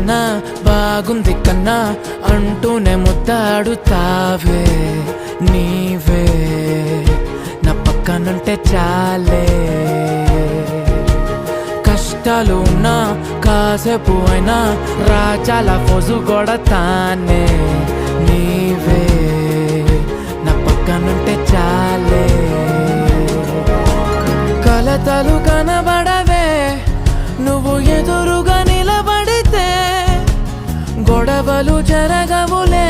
కన్నా బాగుంది కన్నా అంటూనే ముద్దాడుతావే నీవే నా పక్కనుంటే చాలే. కష్టాలు ఉన్నా కాసేపు అయినా రాజాల ఫోజు కొడతానే నీవే నా పక్కనుంటే చాలే. కలతలు కనబడవే నువ్వు ఎదురుగా నిలబడితే, గొడవలు జరగవులే